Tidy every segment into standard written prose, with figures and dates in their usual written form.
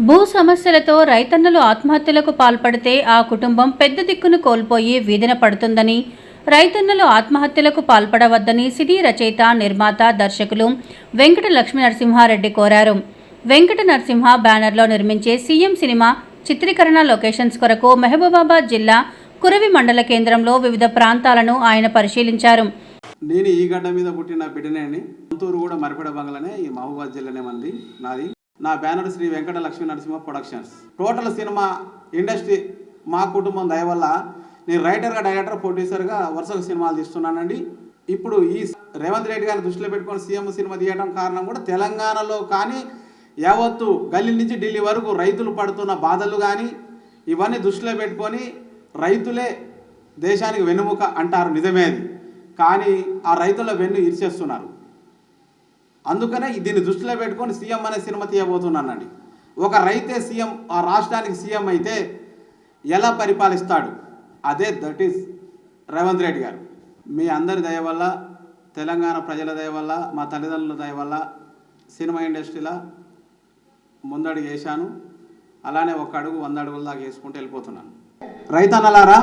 భూ సమస్యలతో రైతన్నలు ఆత్మహత్యలకు పాల్పడితే ఆ కుటుంబం పెద్ద దిక్కును కోల్పోయి వీధిన పడుతుందని, రైతన్నలు ఆత్మహత్యలకు పాల్పడవద్దని సినీ రచయిత, నిర్మాత, దర్శకులు వెంకట లక్ష్మీ నరసింహారెడ్డి కోరారు. వెంకట నరసింహ బ్యానర్లో నిర్మించే సీఎం సినిమా చిత్రీకరణ లొకేషన్స్ కొరకు మహబూబాబాద్ జిల్లా కురవి మండల కేంద్రంలో వివిధ ప్రాంతాలను ఆయన పరిశీలించారు. నేను ఈ గడ్డ మీద పుట్టిన బిడ్డనేని, సొంతూరు కూడా మరిపేడ బంగ్లానే, ఈ మహబూబాబాద్ జిల్లానే మంది నాది. నా banner Sri Venkata Lakshmi Narasimha productions. Total cinema industry మా కుటుంబం దయ వల్ల నేను రైటర్గా, డైరెక్టర్, ప్రొడ్యూసర్గా వరుసగా సినిమాలు తీస్తున్నానండి. ఇప్పుడు ఈ రేవంత్ రెడ్డి గారిని దృష్టిలో పెట్టుకొని సీఎం సినిమా తీయడం కారణం కూడా తెలంగాణలో కానీ యావత్తు గల్లీ నుంచి ఢిల్లీ వరకు రైతులు పడుతున్న బాధలు కానీ ఇవన్నీ దృష్టిలో పెట్టుకొని, రైతులే దేశానికి వెన్నుముక అంటారు, నిజమే అది. కానీ ఆ రైతుల వెన్ను ఇరిచేస్తున్నారు. అందుకనే దీన్ని దృష్టిలో పెట్టుకొని సీఎం అనే సినిమా తీయబోతున్నానండి. ఒక రైతే సీఎం, ఆ రాష్ట్రానికి సీఎం అయితే ఎలా పరిపాలిస్తాడు, అదే దట్ ఈస్ రేవంత్ రెడ్డి గారు. మీ అందరి దయ వల్ల, తెలంగాణ ప్రజల దయ వల్ల, మా తల్లిదండ్రుల దయ వల్ల సినిమా ఇండస్ట్రీలో ముందడుగు వేశాను. అలానే ఒక అడుగు 100 అడుగుల దాకా వేసుకుంటూ వెళ్ళిపోతున్నాను. రైతన్నలారా,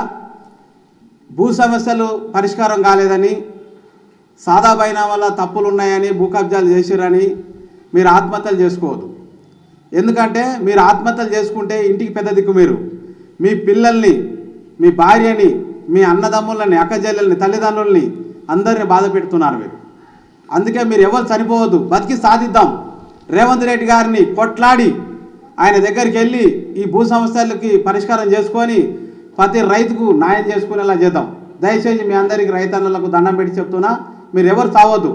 భూ సమస్యలు పరిష్కారం కాలేదని, సాదా బైనా వల్ల తప్పులు ఉన్నాయని, భూ కబ్జాలు చేసిరని మీరు ఆత్మహత్యలు చేసుకోవద్దు. ఎందుకంటే మీరు ఆత్మహత్యలు చేసుకుంటే ఇంటికి పెద్ద దిక్కు మీరు. మీ పిల్లల్ని, మీ భార్యని, మీ అన్నదమ్ములని, అక్కచెల్లెల్ని, తల్లిదండ్రుల్ని అందరిని బాధ పెడుతున్నారు మీరు. అందుకే మీరు ఎవరు చనిపోవద్దు, బతికి సాధిద్దాం. రేవంత్ రెడ్డి గారిని కొట్లాడి ఆయన దగ్గరికి వెళ్ళి ఈ భూ సమస్యలకి పరిష్కారం చేసుకొని ప్రతి రైతుకు న్యాయం చేసుకునేలా చేద్దాం. దయచేసి మీ అందరికీ రైతన్నలకు దండం పెట్టి చెప్తున్నా, మీరు ఎవరు చావద్దు,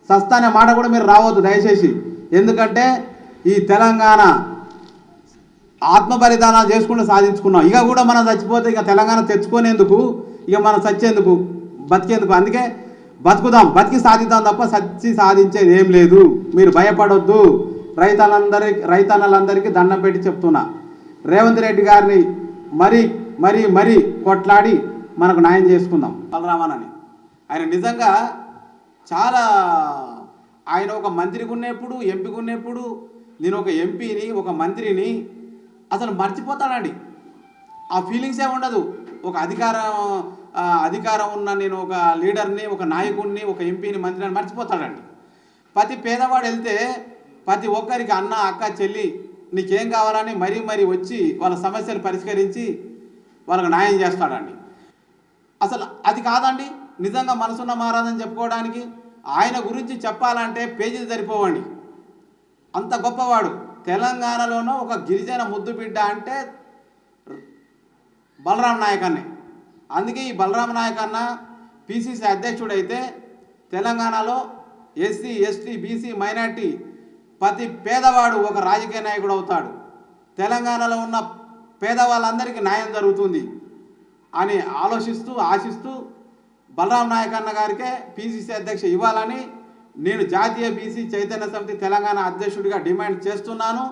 సస్తా అనే మాట కూడా మీరు రావద్దు దయచేసి. ఎందుకంటే ఈ తెలంగాణ ఆత్మ బలిదానాలు చేసుకుంటూ సాధించుకున్నాం. ఇక కూడా మనం చచ్చిపోతే ఇక తెలంగాణ తెచ్చుకునేందుకు, ఇక మనం చచ్చేందుకు, బతికేందుకు. అందుకే బతికి సాధిద్దాం తప్ప సచ్చి సాధించేది ఏం లేదు. మీరు భయపడొద్దు. రైతన్నలందరికీ దండం పెట్టి చెప్తున్నా, రేవంత్ రెడ్డి గారిని మరీ కొట్లాడి మనకు న్యాయం చేసుకుందాం. బలరామన్ ఆయన నిజంగా చాలా, ఆయన ఒక మంత్రికి ఉన్నప్పుడు, ఎంపీకి ఉన్నప్పుడు, నేను ఒక ఎంపీని, ఒక మంత్రిని అసలు మర్చిపోతానండి. ఆ ఫీలింగ్సే ఉండదు. ఒక అధికారం ఉన్న నేను ఒక లీడర్ని, ఒక నాయకుడిని, ఒక ఎంపీని, మంత్రిని మర్చిపోతాడండి. ప్రతి పేదవాడు వెళ్తే ప్రతి ఒక్కరికి అన్న, అక్క, చెల్లి నీకేం కావాలని మరీ వచ్చి వాళ్ళ సమస్యలు పరిష్కరించి వాళ్ళకు న్యాయం చేస్తాడండి. అసలు అది కాదండి నిజంగా మనసున్న మారాదని చెప్పుకోవడానికి. ఆయన గురించి చెప్పాలంటే పేజీలు సరిపోవండి, అంత గొప్పవాడు. తెలంగాణలోనూ ఒక గిరిజన ముద్దు బిడ్డ అంటే బలరాం నాయక్ అన్నే. అందుకే ఈ బలరాం నాయక్ అన్న పిసిసి అధ్యక్షుడైతే తెలంగాణలో ఎస్సీ, ఎస్టీ, బీసీ, మైనార్టీ ప్రతి పేదవాడు ఒక రాజకీయ నాయకుడు అవుతాడు. తెలంగాణలో ఉన్న పేదవాళ్ళందరికీ న్యాయం జరుగుతుంది అని ఆశిస్తూ బలరాం నాయక్ అన్న గారికే పిసిసి అధ్యక్ష ఇవ్వాలని నేను జాతీయ బీసీ చైతన్య సమితి తెలంగాణ అధ్యక్షుడిగా డిమాండ్ చేస్తున్నాను.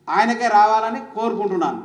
ఆయనకే రావాలని కోరుకుంటున్నాను.